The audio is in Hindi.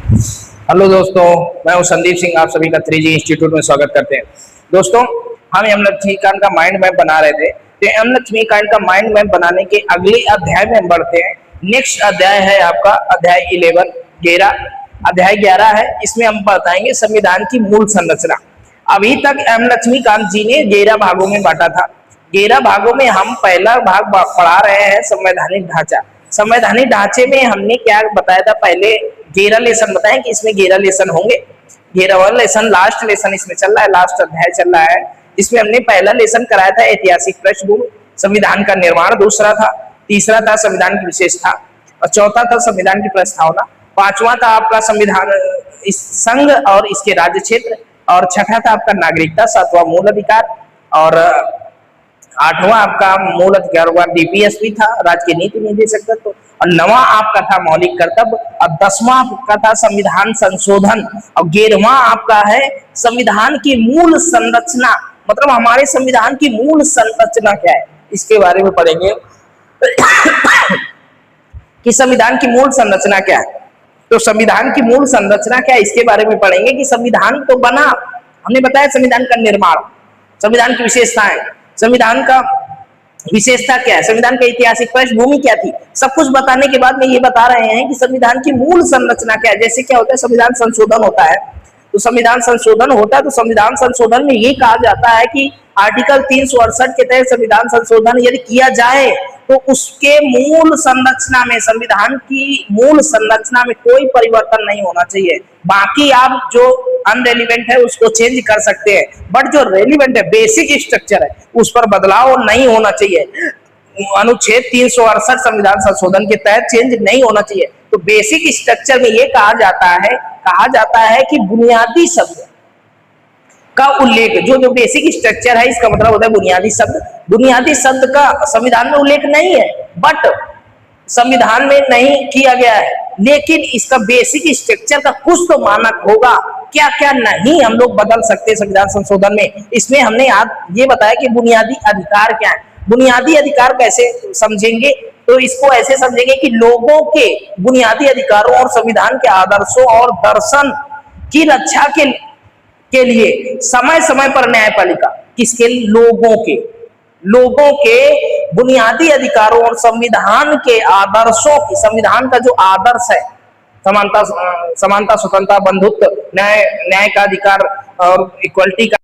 हेलो दोस्तों, मैं हूं संदीप सिंह। आप सभी का 3G इंस्टीट्यूट में स्वागत करते हैं। दोस्तों, हम एम लक्ष्मीकांत का माइंड मैप बना रहे थे। तो एम लक्ष्मीकांत का माइंड मैप बनाने के अगले अध्याय में हम बढ़ते हैं। नेक्स्ट अध्याय है आपका अध्याय 11 अध्याय 11 है। इसमें हम बताएंगे संविधान की मूल संरचना। अभी तक एम लक्ष्मीकांत जी ने 11 भागों में बांटा था। 11 भागों में हम पहला भाग पढ़ा रहे हैं संवैधानिक ढांचा। संवैधानिक ढांचे में हमने क्या बताया था, पहले 11 लेसन बताएं कि इसमें 11 लेसन होंगे। 11वां लेसन लास्ट लेसन इसमें चल रहा है, लास्ट अध्याय चल रहा है। इसमें हमने पहला लेसन कराया था ऐतिहासिक पृष्ठभूमि, संविधान का निर्माण दूसरा था, तीसरा था संविधान की विशेषता और चौथा था संविधान की प्रस्तावना, पांचवा था आपका संविधान इस संघ और इसके राज्य क्षेत्र और छठा था आपका नागरिकता, सातवां मूल अधिकार और आठवां आपका मूल अधिकार हुआ डीपीएसपी था, राज्य के नीति निर्देशक तत्व और नवा आपका था मौलिक कर्तव्य और 10वां आपका था संविधान संशोधन और 11वां आपका है संविधान की मूल संरचना। मतलब हमारे संविधान की मूल संरचना क्या है, इसके बारे में पढ़ेंगे कि संविधान की मूल संरचना क्या है। तो संविधान की मूल संरचना क्या है, इसके बारे में पढ़ेंगे कि संविधान तो बना, हमने बताया संविधान का निर्माण, संविधान की विशेषताएं, संविधान का विशेषता क्या है, संविधान का ऐतिहासिक पृष्ठभूमि क्या थी, सब कुछ बताने के बाद में ये बता रहे हैं कि संविधान की मूल संरचना क्या है। जैसे क्या होता है, संविधान संशोधन होता है, तो संविधान संशोधन होता है तो संविधान संशोधन में ये कहा जाता है कि आर्टिकल 368 के तहत संविधान संशोधन यदि किया जाए तो उसके मूल संरचना में, संविधान की मूल संरचना में कोई परिवर्तन नहीं होना चाहिए। बाकी आप जो अनरेलिवेंट है उसको चेंज कर सकते हैं, बट जो रेलिवेंट है, बेसिक स्ट्रक्चर है, उस पर बदलाव नहीं होना चाहिए। अनुच्छेद 368 संविधान संशोधन के तहत चेंज नहीं होना चाहिए। तो बेसिक स्ट्रक्चर में यह कहा जाता है कि बुनियादी शब्द का उल्लेख, जो बेसिक स्ट्रक्चर है इसका मतलब होता है बुनियादी शब्द। बुनियादी शब्द का संविधान में उल्लेख नहीं है, बट संविधान में नहीं किया गया है, लेकिन इसका बेसिक स्ट्रक्चर का कुछ तो मानक होगा। क्या क्या नहीं हम लोग बदल सकते हैं संविधान संशोधन में, इसमें हमने आज ये बताया कि बुनियादी अधिकार क्या है। बुनियादी अधिकार कैसे समझेंगे, तो इसको ऐसे समझेंगे कि लोगों के बुनियादी अधिकारों और संविधान के आदर्शों और दर्शन की रक्षा के लिए समय समय पर न्यायपालिका, किसके, लोगों के बुनियादी अधिकारों और संविधान के आदर्शों की, संविधान का जो आदर्श है, समानता, स्वतंत्रता, बंधुत्व, न्याय का अधिकार और इक्वलिटी का